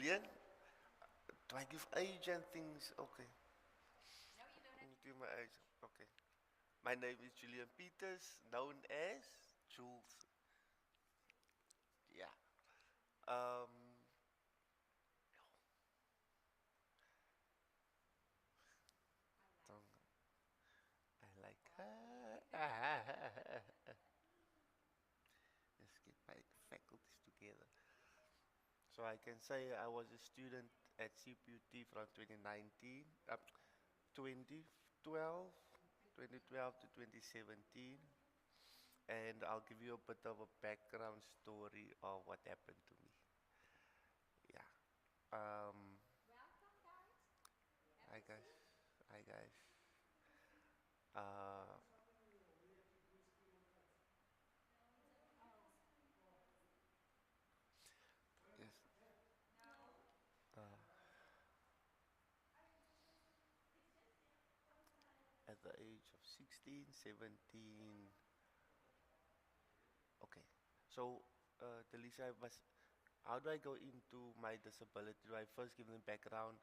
Julian. Do I give age and things? Okay. Give my age. Okay. My name is Julian Peters, known as Jules. Yeah. Um, don't- I like Let's get my faculties together. So I can say I was a student at CPUT from 2019 up 2012, 2012 to 2017, and I'll give you a bit of a background story of what happened to me. Yeah. Um, hi guys. Hi guys. Uh, yes. Uh, at the age of 16, 17. Okay. So, Delisa, how do I go into my disability? Do I first give them background?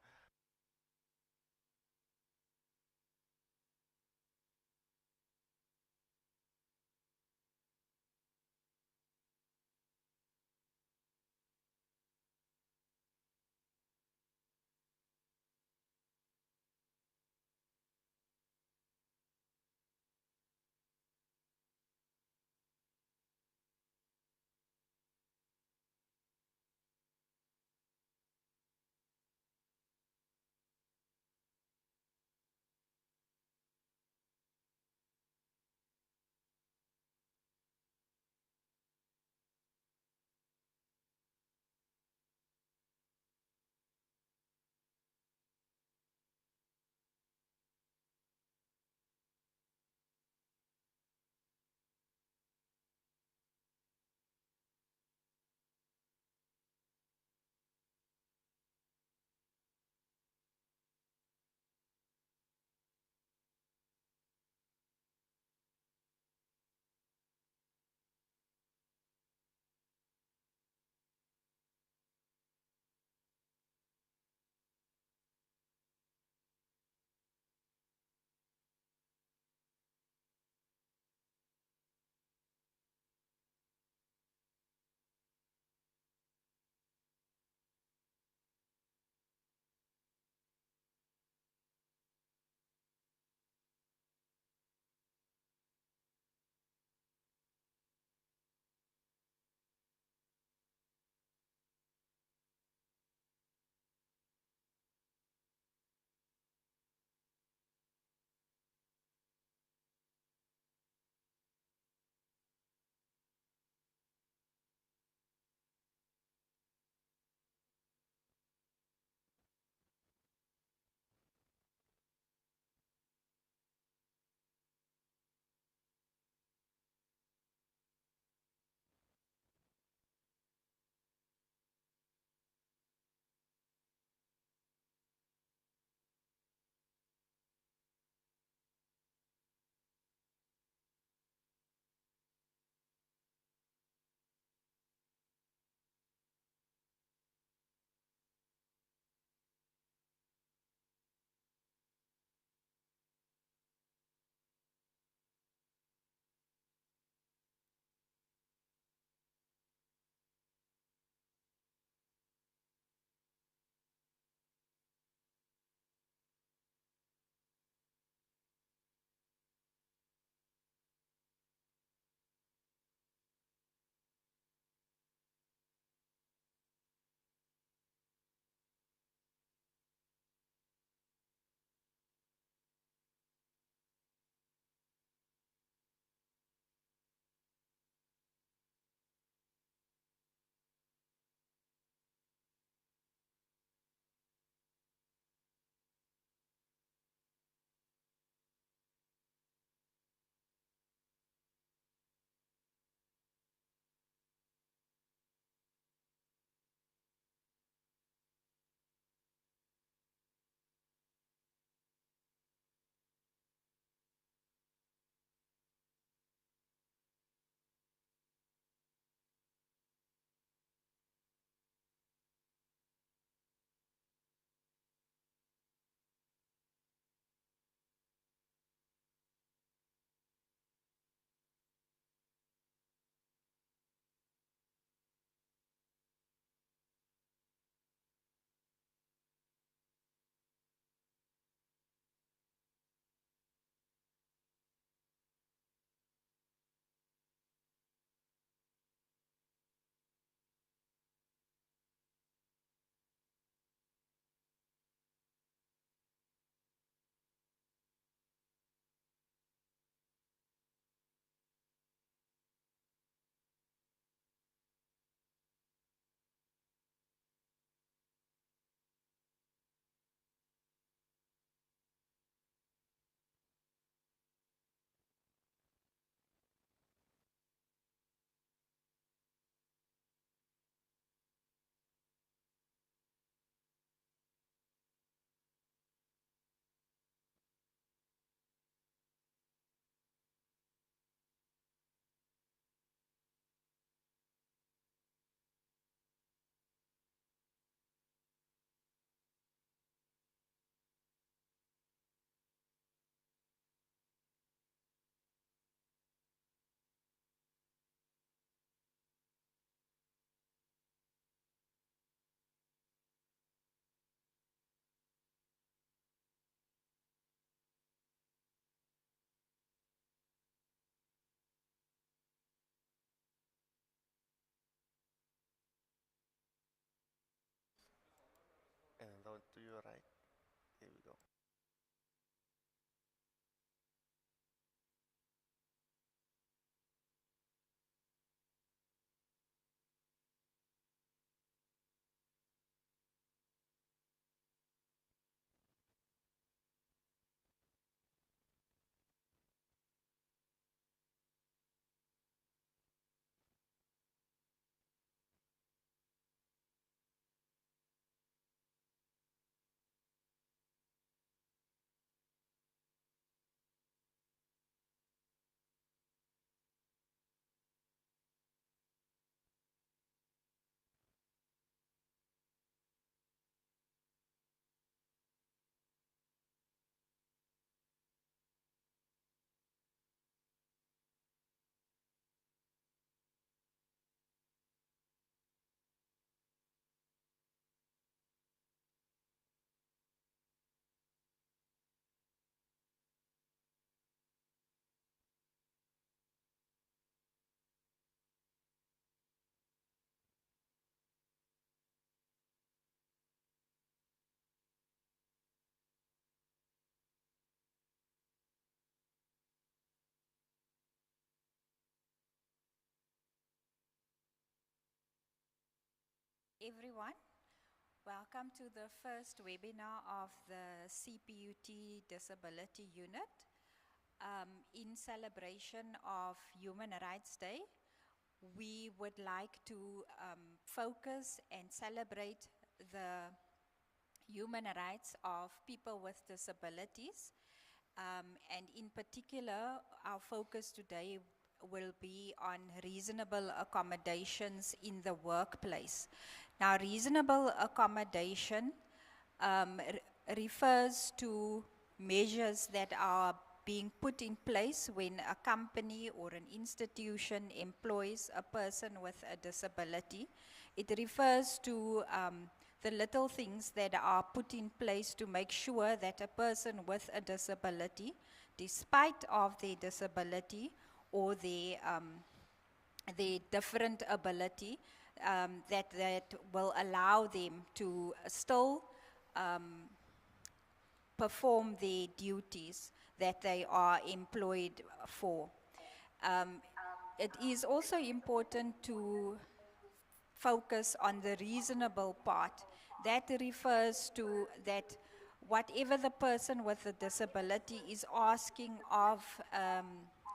to your right. Here we go. Everyone, welcome to the first webinar of the CPUT Disability Unit in celebration of Human Rights Day. We would like to focus and celebrate the human rights of people with disabilities. And in particular, our focus today will be on reasonable accommodations in the workplace. Now, reasonable accommodation refers to measures that are being put in place when a company or an institution employs a person with a disability. It refers to the little things that are put in place to make sure that a person with a disability, despite of their disability or their different ability, that will allow them to still perform their duties that they are employed for. It is also important to focus on the reasonable part. That refers to that whatever the person with a disability is asking of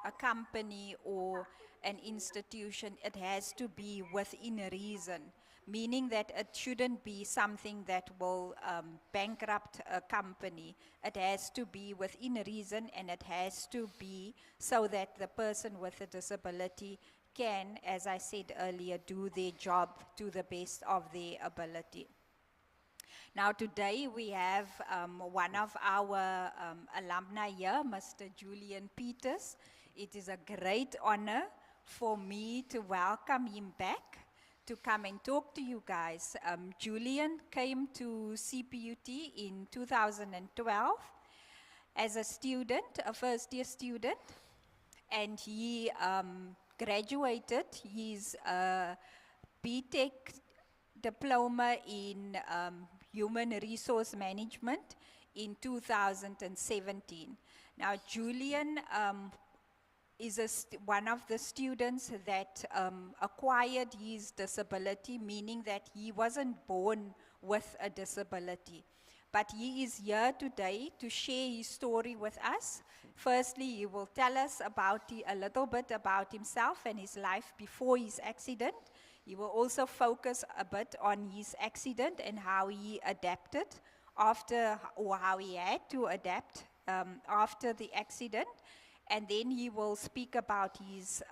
a company or an institution, it has to be within reason, meaning that it shouldn't be something that will bankrupt a company. It has to be within reason, and it has to be so that the person with a disability can, as I said earlier, do their job to the best of their ability. Now today we have one of our alumni here, Mr. Julian Peters. It is a great honor for me to welcome him back to come and talk to you guys. Julian came to CPUT in 2012 as a student, a first-year student, and he graduated his BTech Diploma in Human Resource Management in 2017. Now, Julian is one of the students that acquired his disability, meaning that he wasn't born with a disability. But he is here today to share his story with us. Firstly, he will tell us about a little bit about himself and his life before his accident. He will also focus a bit on his accident and how he adapted after, or how he had to adapt after the accident. And then he will speak about his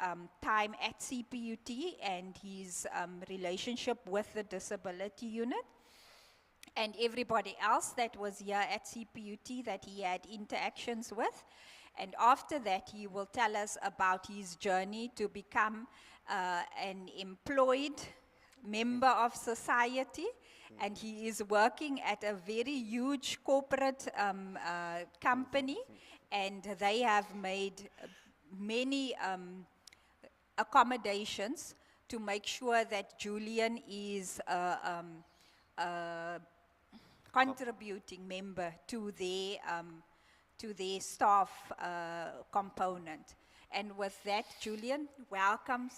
time at CPUT and his relationship with the disability unit and everybody else that was here at CPUT that he had interactions with. And after that, he will tell us about his journey to become an employed member of society. And he is working at a very huge corporate company, and they have made many accommodations to make sure that Julian is contributing member to their staff component. And with that, Julian, welcome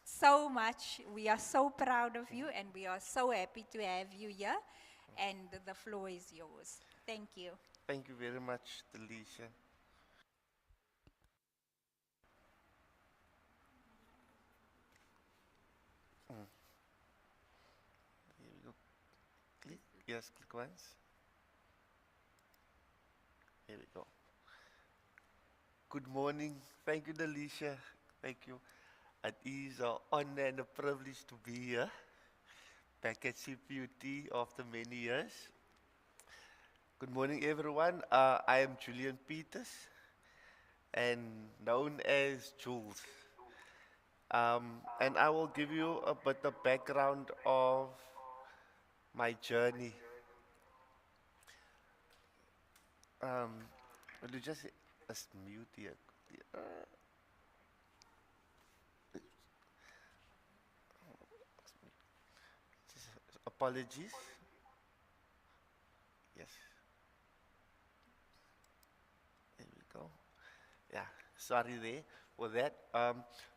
so much. We are so proud of you, and we are so happy to have you here. And the floor is yours. Thank you. Thank you very much, Delisha. Here we go. Click. Yes, click once. Here we go. Good morning. Thank you, Delisha. Thank you. It is an honor and a privilege to be here, back at CPUT after many years. Good morning, everyone. I am Julian Peters, and known as Jules. And I will give you a bit of background of my journey. Will you just mute here? Just apologies. Yes, there we go. Yeah, sorry there for that.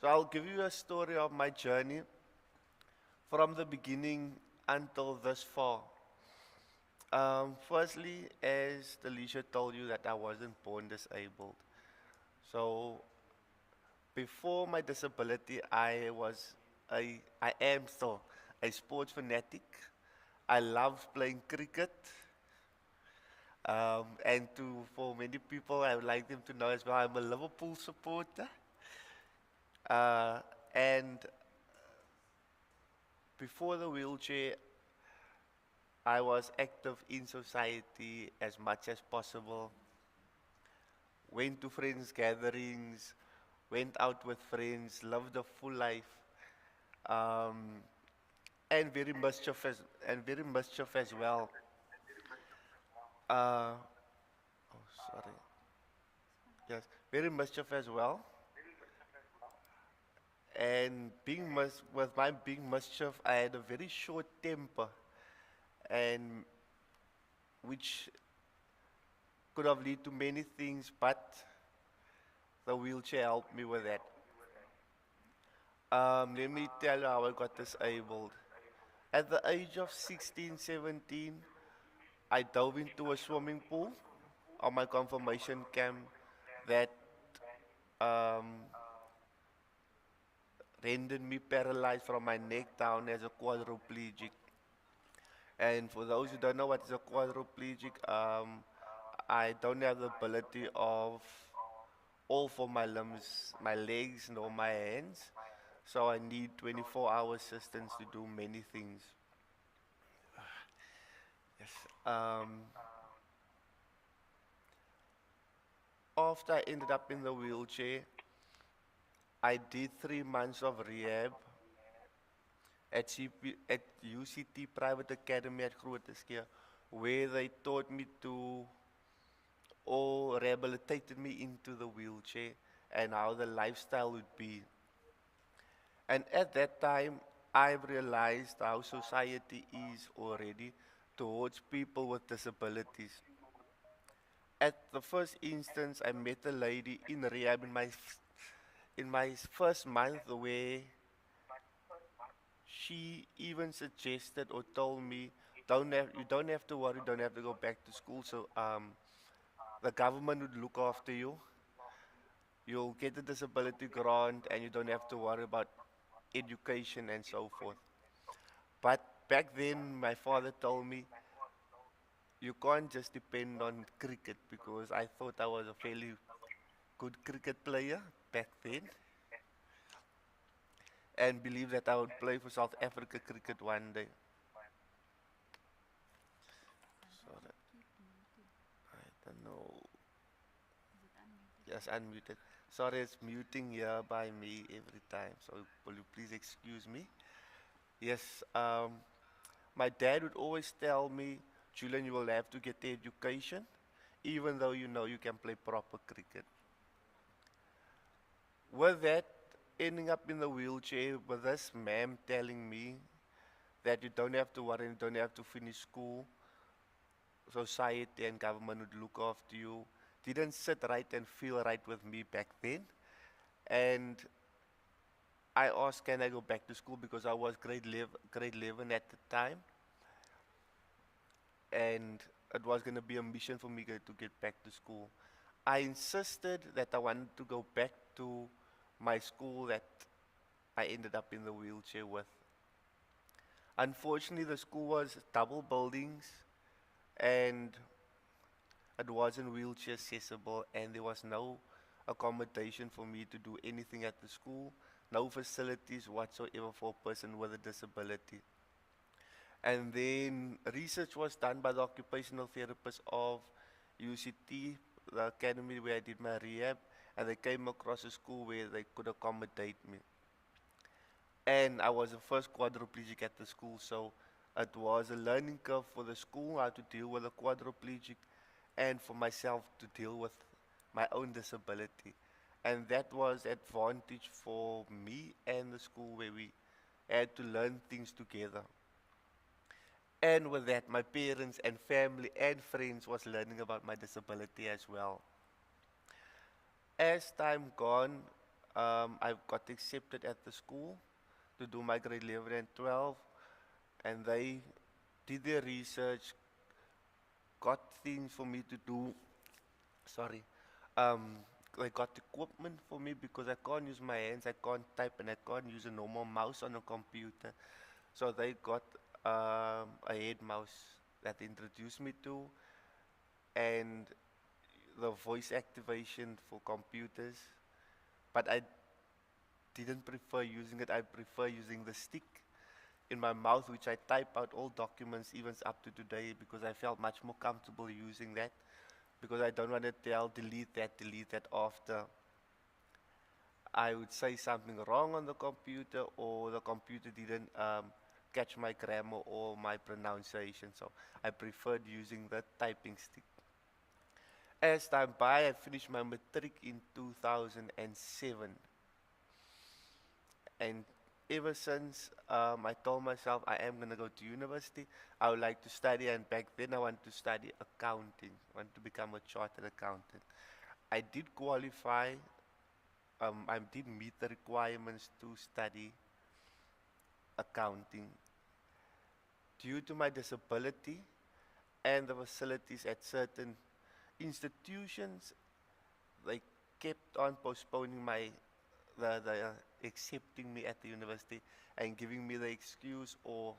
So I'll give you a story of my journey from the beginning until this far. Firstly, as Delisha told you that I wasn't born disabled. So before my disability, I am still a sports fanatic. I love playing cricket. And for many people, I would like them to know as well, I'm a Liverpool supporter. Uh, and before the wheelchair, I was active in society as much as possible. Went to friends' gatherings, went out with friends, lived a full life, um, and very mischief as well. Uh, oh, sorry. Yes, very mischief as well. And with my being mischief, I had a very short temper, and which could have led to many things, but the wheelchair helped me with that. Let me tell you how I got disabled. At the age of 16, 17, I dove into a swimming pool on my confirmation camp that um, rendered me paralyzed from my neck down as a quadriplegic. And for those who don't know what is a quadriplegic, I don't have the ability of all for my limbs, my legs, nor my hands. So I need 24-hour assistance to do many things. Yes. After I ended up in the wheelchair, I did 3 months of rehab at UCT Private Academy at Grooterskia, where they taught me to, or rehabilitated me into the wheelchair and how the lifestyle would be. And at that time, I realized how society is already towards people with disabilities. At the first instance, I met a lady in rehab in my first month where she even suggested or told me, you don't have to worry, don't have to go back to school. So the government would look after you. You'll get a disability grant and you don't have to worry about education and so forth. But back then, my father told me, you can't just depend on cricket because I thought I was a fairly good cricket player back then and believed that I would play for South Africa cricket one day. So I don't know. Yes, unmuted. Sorry, it's muting here by me every time. So will you please excuse me? Yes, my dad would always tell me, Julian, you will have to get the education, even though you know you can play proper cricket. With that, ending up in the wheelchair, with this ma'am telling me that you don't have to worry, you don't have to finish school, society and government would look after you didn't sit right and feel right with me back then. And I asked, can I go back to school because I was grade 11 at the time, and it was going to be a mission for me to get back to school. I insisted that I wanted to go back to my school that I ended up in the wheelchair with. Unfortunately, the school was double buildings and it wasn't wheelchair accessible, and there was no accommodation for me to do anything at the school, no facilities whatsoever for a person with a disability. And then research was done by the occupational therapists of UCT, the academy where I did my rehab, and they came across a school where they could accommodate me. And I was the first quadriplegic at the school, so it was a learning curve for the school how to deal with a quadriplegic and for myself to deal with my own disability. And that was advantage for me and the school where we had to learn things together. And with that, my parents and family and friends was learning about my disability as well. As time gone, I got accepted at the school to do my grade 11 and 12, and they did their research, got things for me to do. Sorry. Um, they got equipment for me because I can't use my hands, I can't type, and I can't use a normal mouse on a computer. So they got a head mouse that they introduced me to, and the voice activation for computers. But I didn't prefer using it. I prefer using the stick in my mouth, which I type out all documents, even up to today, because I felt much more comfortable using that. Because I don't want to tell, delete that after I would say something wrong on the computer, or the computer didn't catch my grammar or my pronunciation. So I preferred using the typing stick. As time by, I finished my matric in 2007. And ever since, I told myself I am going to go to university. I would like to study, and back then I wanted to study accounting. I wanted to become a chartered accountant. I did qualify. I did meet the requirements to study accounting. Due to my disability and the facilities at certain institutions, they kept on postponing the accepting me at the university and giving me the excuse or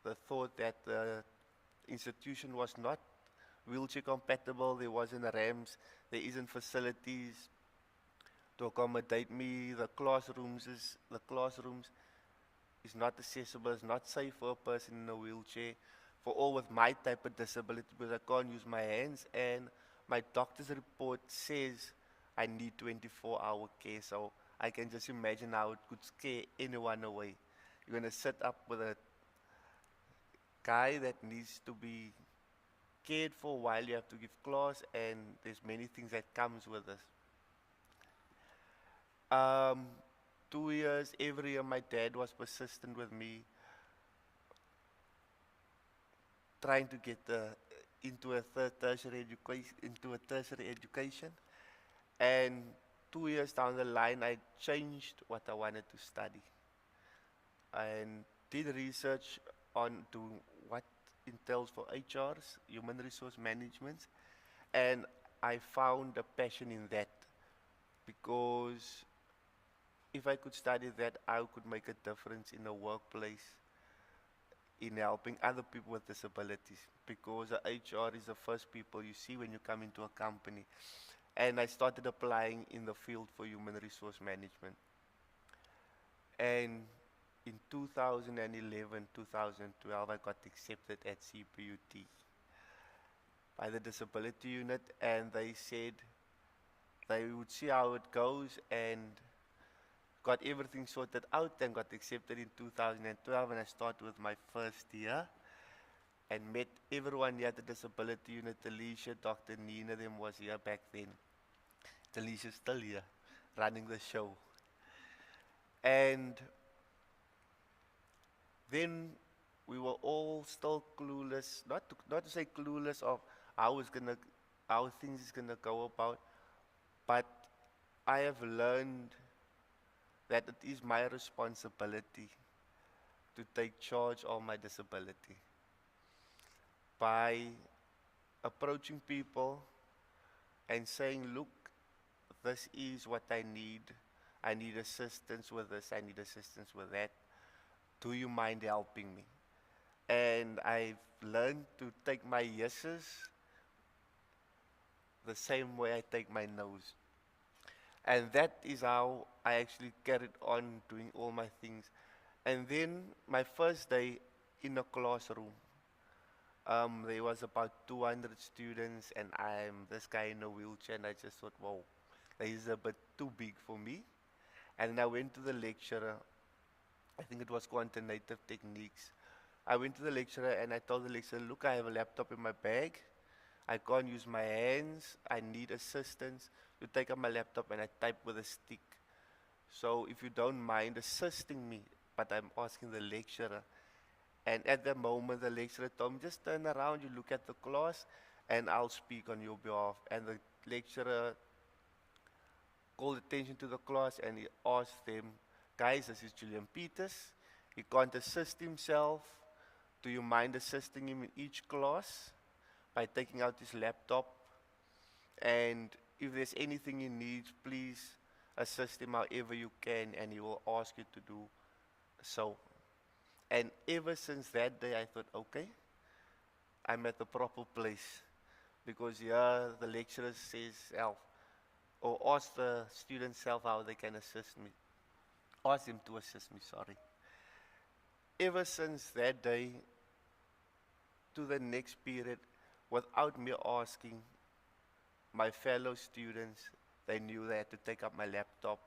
the thought that the institution was not wheelchair compatible, there wasn't ramps, there isn't facilities to accommodate me, the classrooms is not accessible, it's not safe for a person in a wheelchair, for all with my type of disability, because I can't use my hands, and my doctor's report says I need 24-hour care, so I can just imagine how it could scare anyone away. You're going to sit up with a guy that needs to be cared for while you have to give class, and there's many things that comes with this. 2 years, every year my dad was persistent with me, trying to get into a tertiary education. And 2 years down the line, I changed what I wanted to study and did research on to what entails for HRs, human resource management, and I found a passion in that, because if I could study that, I could make a difference in the workplace in helping other people with disabilities, because the HR is the first people you see when you come into a company. And I started applying in the field for human resource management. And in 2011, 2012, I got accepted at CPUT by the disability unit, and they said they would see how it goes, and got everything sorted out and got accepted in 2012, and I started with my first year and met everyone here at the disability unit. Alicia, Dr. Nina, them was here back then. Alicia's still here, running the show. And then we were all still clueless, not to say clueless of how it's gonna, how things is gonna go about, but I have learned that it is my responsibility to take charge of my disability by approaching people and saying, look, this is what I need. I need assistance with this, I need assistance with that. Do you mind helping me? And I've learned to take my yeses the same way I take my no's. And that is how I actually carried on doing all my things. And then my first day in a classroom, there was about 200 students, and I'm this guy in a wheelchair, and I just thought, wow, that is a bit too big for me. And then I went to the lecturer. I think it was quantitative techniques. I went to the lecturer and I told the lecturer, look, I have a laptop in my bag. I can't use my hands. I need assistance. You take up my laptop and I type with a stick. So if you don't mind assisting me, but I'm asking the lecturer. And at the moment, the lecturer told me, just turn around, you look at the class, and I'll speak on your behalf. And the lecturer called attention to the class and he asked them, guys, this is Julian Peters. He can't assist himself. Do you mind assisting him in each class by taking out his laptop? And if there's anything he needs, please assist him however you can, and he will ask you to do so. And ever since that day, I thought, okay, I'm at the proper place. Because here the lecturer says, help, or ask the students self how they can assist me. Ask them to assist me, sorry. Ever since that day to the next period, without me asking, my fellow students, they knew they had to take up my laptop.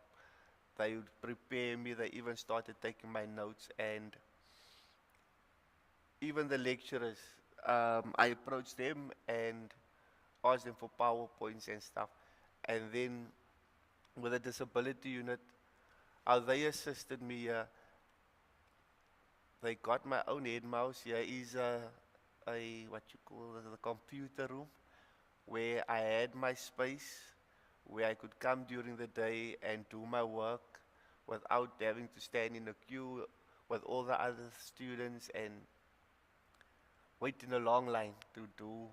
They would prepare me, they even started taking my notes, and even the lecturers, I approached them and asked them for PowerPoints and stuff. And then with the disability unit, how they assisted me, they got my own head mouse. Here is a what you call the computer room where I had my space, where I could come during the day and do my work without having to stand in a queue with all the other students and wait in a long line to do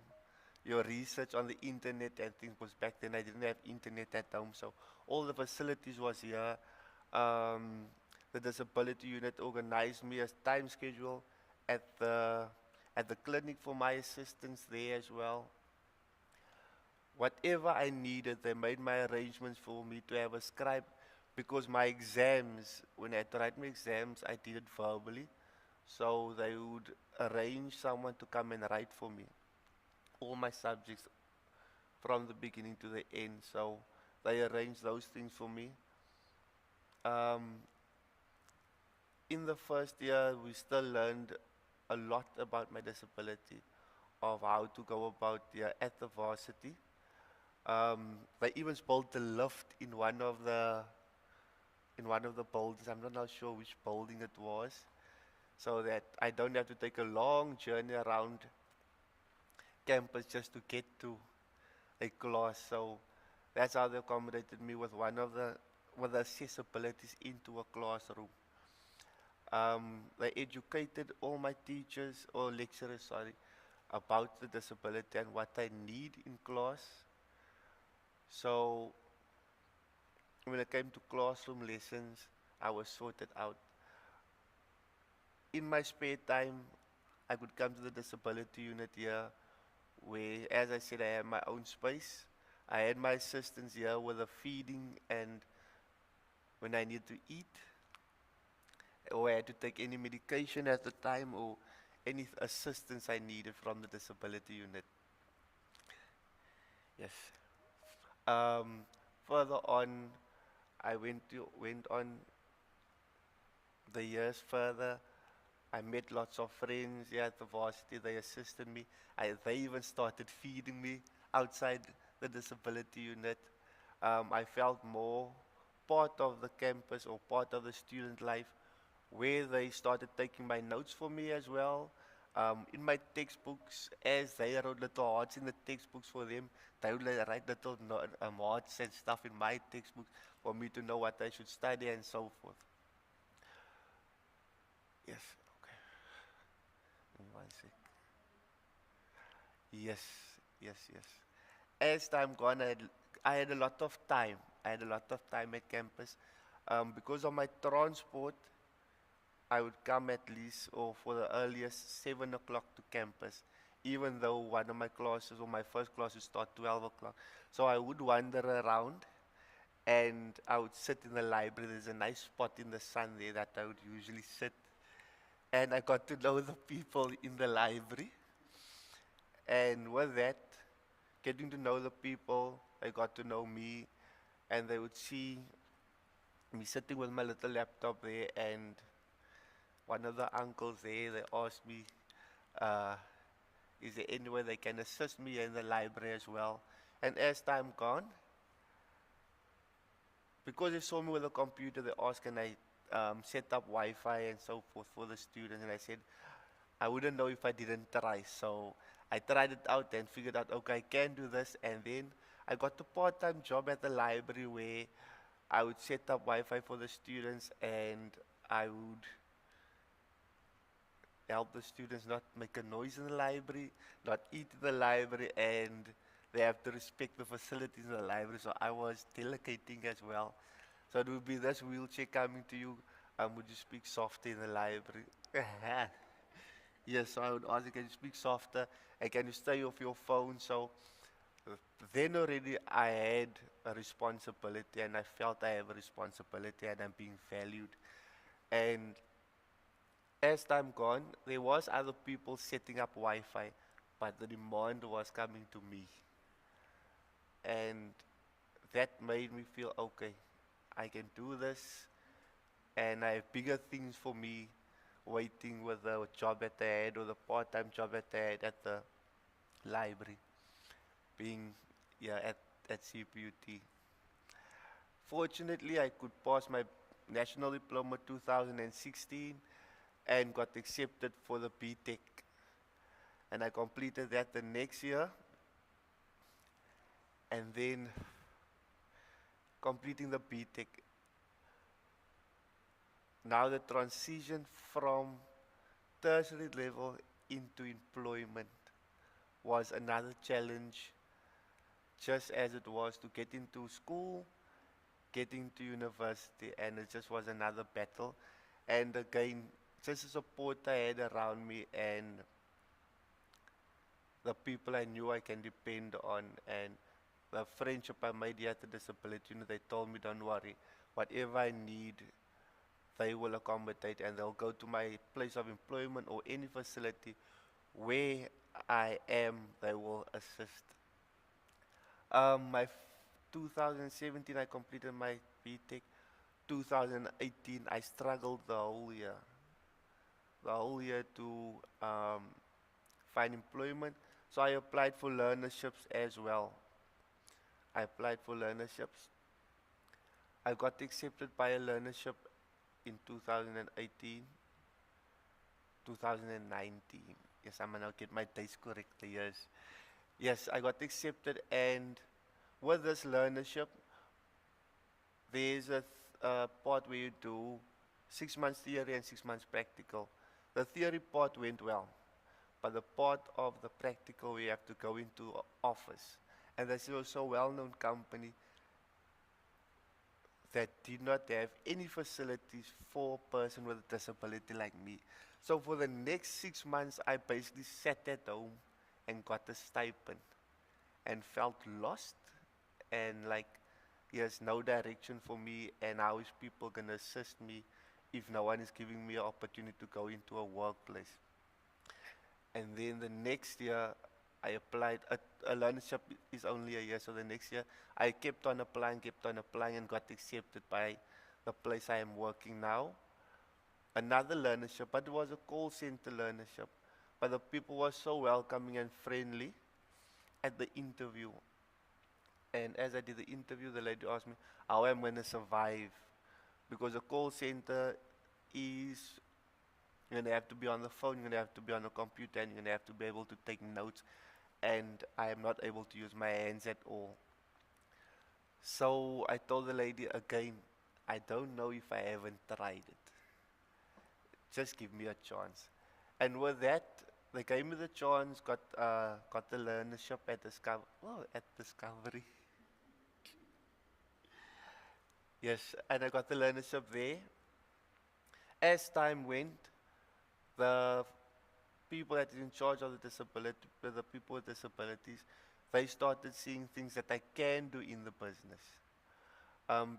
your research on the internet and things. Was back then I didn't have internet at home, so all the facilities was here. Um, the disability unit organized me a time schedule at the clinic for my assistance there as well. Whatever I needed, they made my arrangements for me to have a scribe, because my exams, when I had to write my exams, I did it verbally. So they would arrange someone to come and write for me all my subjects from the beginning to the end. So they arranged those things for me. Um, in the first year, we still learned a lot about my disability, of how to go about at the varsity. They even built the lift in one of the buildings. I'm not now sure which building it was, so that I don't have to take a long journey around campus just to get to a class. So that's how they accommodated me with with the accessibilities into a classroom. They educated all my teachers or lecturers, sorry, about the disability and what I need in class. So when it came to classroom lessons, I was sorted out. In my spare time, I could come to the disability unit here, where, as I said, I have my own space. I had my assistants here with the feeding and when I need to eat, or I had to take any medication at the time, or any assistance I needed from the disability unit. Yes. Um, Further on, went on the years further. I met lots of friends here at the varsity. They assisted me. They even started feeding me outside the disability unit. I felt more part of the campus or part of the student life where they started taking my notes for me as well. In my textbooks, as they wrote little hearts in the textbooks for them, they would like, write little hearts and stuff in my textbooks for me to know what I should study and so forth. Yes, okay. Give me one sec. Yes, yes. As time gone, I had a lot of time. I had a lot of time at campus. Because of my transport, I would come at least, or for the earliest, 7 o'clock to campus, even though one of my classes or my first class would start 12 o'clock. So I would wander around and I would sit in the library. There's a nice spot in the sun there that I would usually sit. And I got to know the people in the library. And with that, getting to know the people, they got to know me, and they would see me sitting with my little laptop there, and one of the uncles there, they asked me, uh, is there any way they can assist me in the library as well? And as time gone, because they saw me with a computer, they asked, can I set up Wi-Fi and so forth for the students? And I said, I wouldn't know if I didn't try. So I tried it out and figured out, okay, I can do this. And then I got a part-time job at the library where I would set up Wi-Fi for the students, and I would help the students not make a noise in the library, not eat in the library, and they have to respect the facilities in the library. So I was delegating as well. So it would be this wheelchair coming to you. Would you speak softer in the library? Yes, so I would ask you, can you speak softer? And can you stay off your phone? So then already I had a responsibility, and I felt I have a responsibility and I'm being valued. And as time gone, there was other people setting up Wi-Fi, but the demand was coming to me. And that made me feel, okay, I can do this, and I have bigger things for me waiting with the job at the head or the part-time job at the head at the library, being yeah, at CPUT. Fortunately, I could pass my National Diploma 2016 and got accepted for the BTech. And I completed that the next year, and then completing the BTech. Now the transition from tertiary level into employment was another challenge, just as it was to get into school, get into university, and it just was another battle. And again, just the support I had around me and the people I knew I can depend on, and the friendship I made here at the disability unit, they told me, don't worry, whatever I need, they will accommodate, and they'll go to my place of employment or any facility where I am, they will assist. My 2017, I completed my BTech. 2018, I struggled the whole year to find employment. So I applied for learnerships as well. I applied for learnerships. I got accepted by a learnership in 2018, 2019. Yes, I'm gonna get my dates correctly, yes. Yes, I got accepted, and with this learnership, there's a part where you do 6 months theory and 6 months practical. The theory part went well, but the part of the practical, we have to go into office. And this is also a well-known company that did not have any facilities for a person with a disability like me. So for the next 6 months, I basically sat at home and got a stipend and felt lost, and like there's no direction for me, and how is people going to assist me if no one is giving me an opportunity to go into a workplace. And then the next year, I applied. A learnership is only a year, so the next year I kept on applying, and got accepted by the place I am working now. Another learnership, but it was a call center learnership. But the people were so welcoming and friendly at the interview. And as I did the interview, the lady asked me how I'm going to survive. Because a call center, is you're gonna have to be on the phone, you're gonna have to be on the computer, and you're gonna have to be able to take notes. And I am not able to use my hands at all. So I told the lady again, I don't know if I haven't tried it. Just give me a chance. And with that, they gave me the chance, got the learnership at Discovery. Yes, and I got the learnership there. As time went, the people that is in charge of the people with disabilities, they started seeing things that I can do in the business.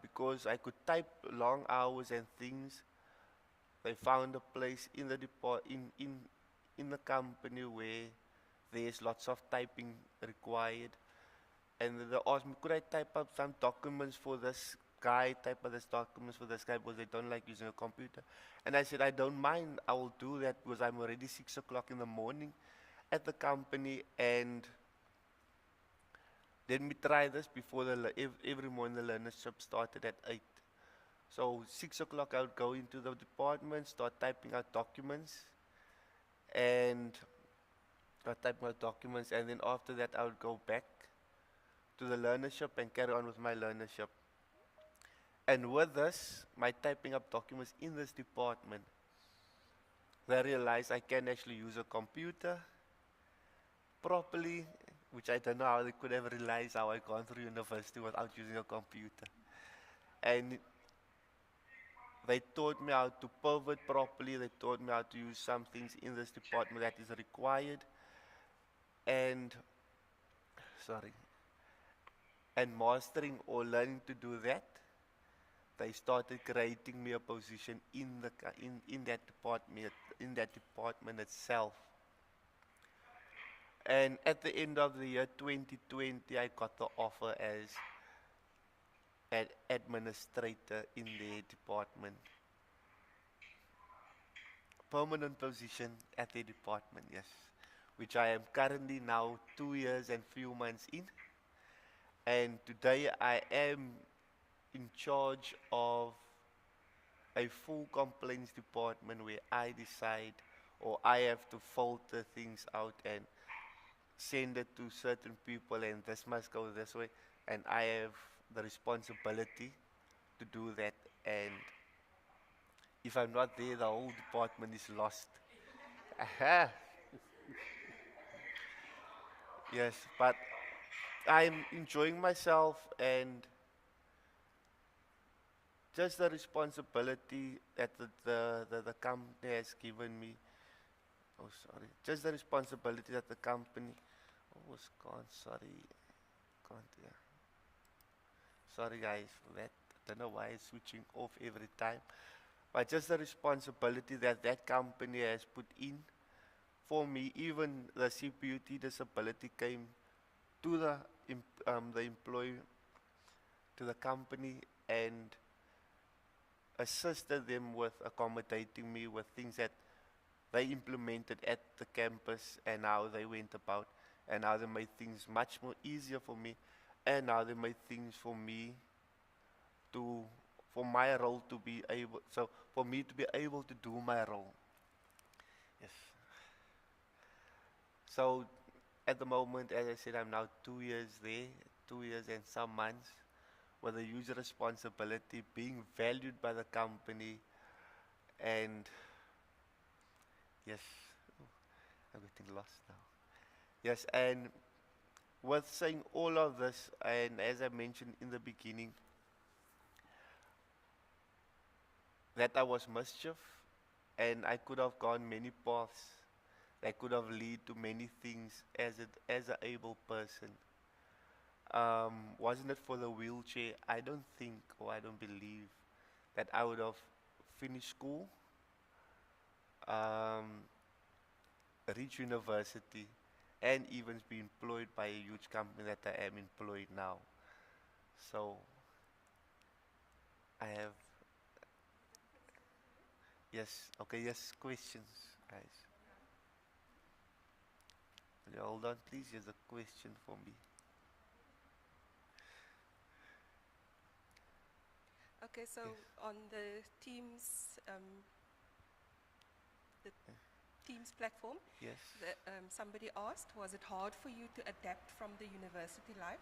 Because I could type long hours and things, they found a place in the in the company where there's lots of typing required. And they asked me, could I type up some documents for this guy, type up this documents for this guy because they don't like using a computer. And I said, I don't mind, I will do that because I'm already 6 o'clock in the morning at the company, and let me try this before every morning the learnership started at 8. So 6 o'clock I would go into the department, start typing out documents, and and then after that I would go back to the learnership and carry on with my learnership. And with this, my typing up documents in this department, they realized I can actually use a computer properly, which I don't know how they could have realized how I gone through university without using a computer. And they taught me how to pivot properly, they taught me how to use some things in this department that is required, and, sorry, and mastering or learning to do that, they started creating me a position in that department itself. And at the end of the year 2020, I got the offer as an administrator in the department. Permanent position at the department, yes. Which I am currently now 2 years and few months in. And today I am in charge of a full complaints department where I decide or I have to filter things out and send it to certain people, and this must go this way, and I have the responsibility to do that. And if I'm not there, the whole department is lost. Aha. Yes, but I'm enjoying myself, and just the responsibility that the company has given me. Oh, sorry. Just the responsibility that the company. Oh, it's gone. Sorry. Can't. Yeah. Sorry, guys, for that. I don't know why it's switching off every time. But just the responsibility that that company has put in for me. Even the CPUT disability came to the employee, to the company, and assisted them with accommodating me with things that they implemented at the campus and how they went about and how they made things much more easier for me and how they made things for me to for my role to be able so for me to be able to do my role. Yes. So at the moment, as I said, I'm now 2 years there, 2 years and some months, with a huge responsibility, being valued by the company, and yes, oh, I'm getting lost now. Yes, and with saying all of this, and as I mentioned in the beginning, that I was mischief, and I could have gone many paths that could have led to many things as an able person. Wasn't it for the wheelchair, I don't think or I don't believe that I would have finished school, um, reached university, and even be employed by a huge company that I am employed now. So I have, yes, okay, yes, questions, guys. Will you hold on, please? Here's a question for me. Okay, so Yes. on the Teams the Teams platform. Yes. Somebody asked, was it hard for you to adapt from the university life,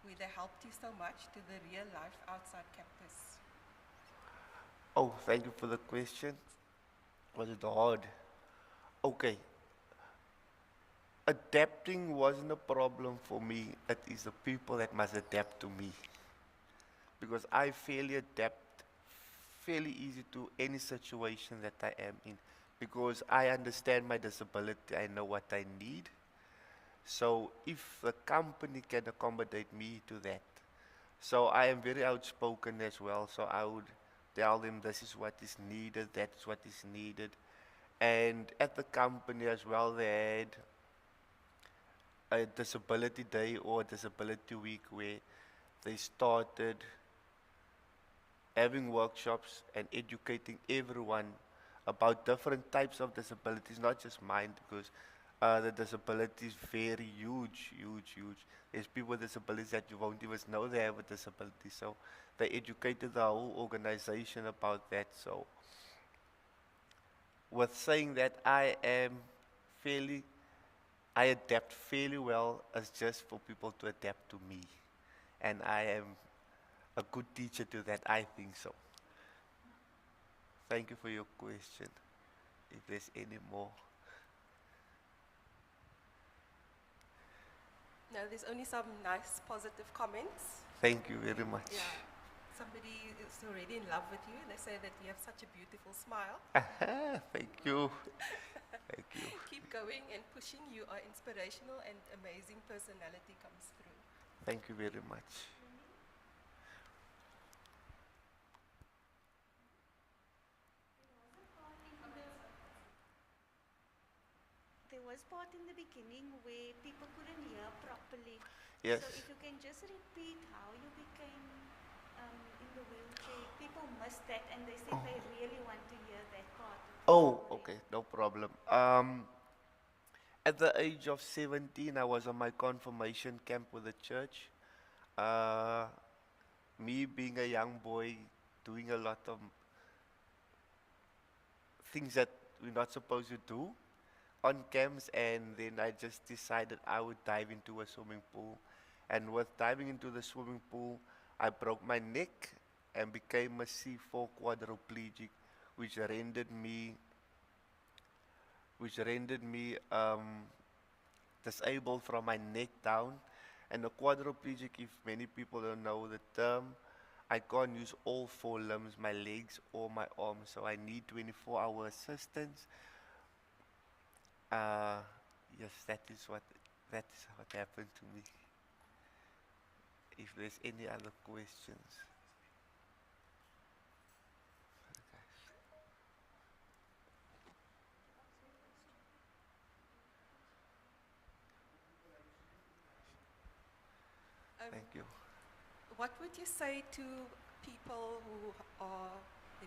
where they helped you so much, to the real life outside campus? Oh, thank you for the question. Was it hard? Okay. Adapting wasn't a problem for me. It is the people that must adapt to me. Because I fairly adapt fairly easy to any situation that I am in. Because I understand my disability, I know what I need. So if the company can accommodate me to that. So I am very outspoken as well. So I would tell them this is what is needed, that is what is needed. And at the company as well, they had a disability day or disability week where they started having workshops and educating everyone about different types of disabilities, not just mine, because the disability is very huge, huge, huge. There's people with disabilities that you won't even know they have a disability. So they educated the whole organization about that. So with saying that fairly, I adapt fairly well as just for people to adapt to me. And I am a good teacher to that, I think so. Thank you for your question. If there's any more. No, there's only some nice positive comments. Thank you very much. Yeah. Somebody is already in love with you. They say that you have such a beautiful smile. Thank you. Thank you. Keep going and pushing. You are inspirational, and amazing personality comes through. Thank you very much. There was part in the beginning where people couldn't hear properly. Yes. So if you can just repeat how you became in the wheelchair. People missed that and they said they really want to hear that part of the Oh, story. okay, no problem. At the age of 17, I was on my confirmation camp with the church. Uh, Me being a young boy, doing a lot of things that we're not supposed to do on camps, and then I just decided I would dive into a swimming pool. And with diving into the swimming pool, I broke my neck and became a C4 quadriplegic, which rendered me, which rendered me disabled from my neck down. And a quadriplegic, if many people don't know the term, I can't use all four limbs, my legs or my arms, so I need 24-hour assistance. Uh, yes, that is what happened to me. If there's any other questions. Thank you. What would you say to people who are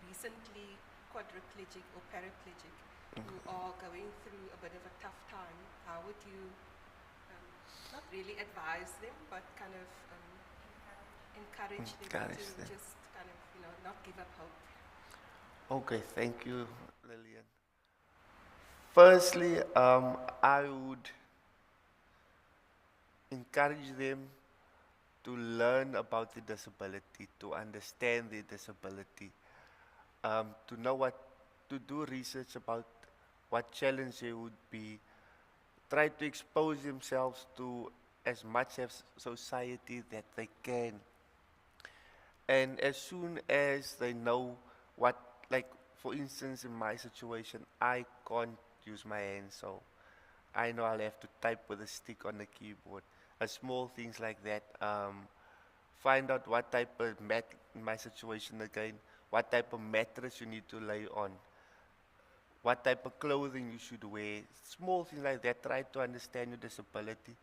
recently quadriplegic or paraplegic, who are going through a bit of a tough time? How would you not really advise them, but kind of encourage them Encourage to them. just kind of, not give up hope? Okay, thank you, Lillian. Firstly, I would encourage them to learn about the disability, to understand the disability, to know what to do research about what challenge it would be, try to expose themselves to as much as society that they can. And as soon as they know what, like for instance, in my situation, I can't use my hands, so I know I'll have to type with a stick on the keyboard. Small things like that. Find out what type of in my situation again, what type of mattress you need to lay on, what type of clothing you should wear. Small things like that. Try to understand your disability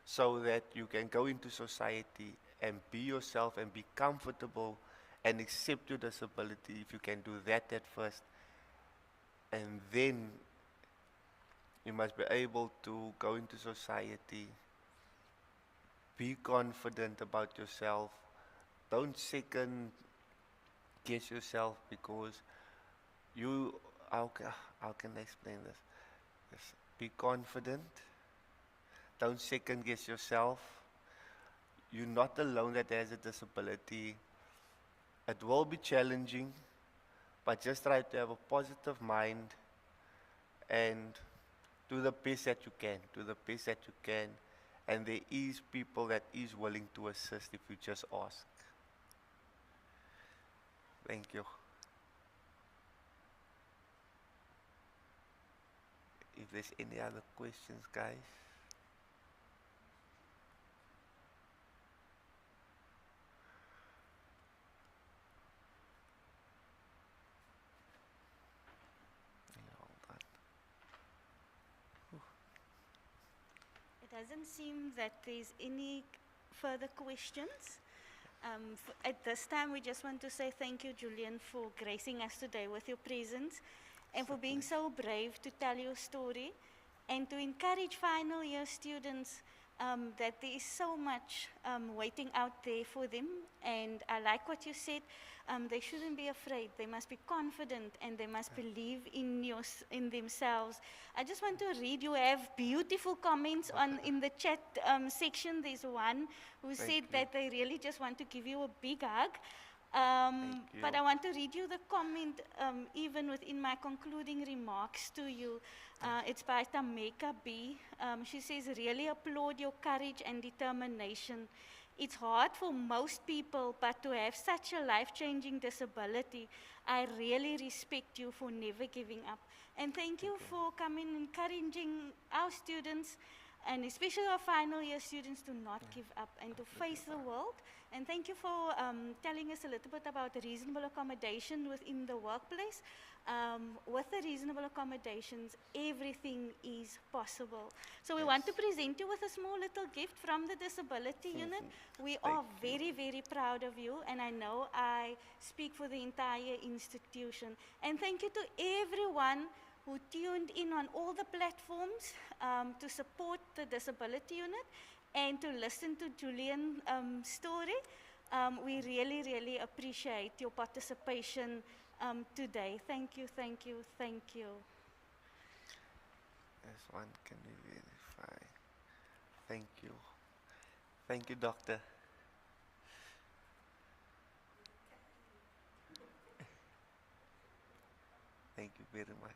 so that you can go into society and be yourself and be comfortable and accept your disability. If you can do that at first, and then you must be able to go into society, be confident about yourself. Don't second guess yourself, because you how can I explain this? Yes. Be confident. Don't second guess yourself. You're not alone that has a disability. It will be challenging, but just try to have a positive mind and do the best that you can. Do the best that you can. And there is people that is willing to assist if you just ask. Thank you. If there's any other questions, guys. Yeah, hold on. It doesn't seem that there's any further questions. At this time, we just want to say thank you, Julian, for gracing us today with your presence and for being so brave to tell your story and to encourage final year students that there is so much waiting out there for them. And I like what you said. They shouldn't be afraid. They must be confident and they must believe in themselves. I just want to read. You have beautiful comments in the chat section. There's one who said that they really just want to give you a big hug. But I want to read you the comment even within my concluding remarks to you. It's by Tameka B. She says, really applaud your courage and determination. It's hard for most people, but to have such a life-changing disability, I really respect you for never giving up. And thank you for coming, encouraging our students, and especially our final year students, to not give up and to face the world. And thank you for telling us a little bit about the reasonable accommodation within the workplace. With the reasonable accommodations, everything is possible. So we want to present you with a small little gift from the Disability Unit. We are very, very proud of you, and I know I speak for the entire institution. And thank you to everyone who tuned in on all the platforms to support the Disability Unit and to listen to Julian's story. We really, really appreciate your participation today. Thank you, thank you, thank you. There's one, can we verify? Thank you. Thank you, doctor. Thank you very much.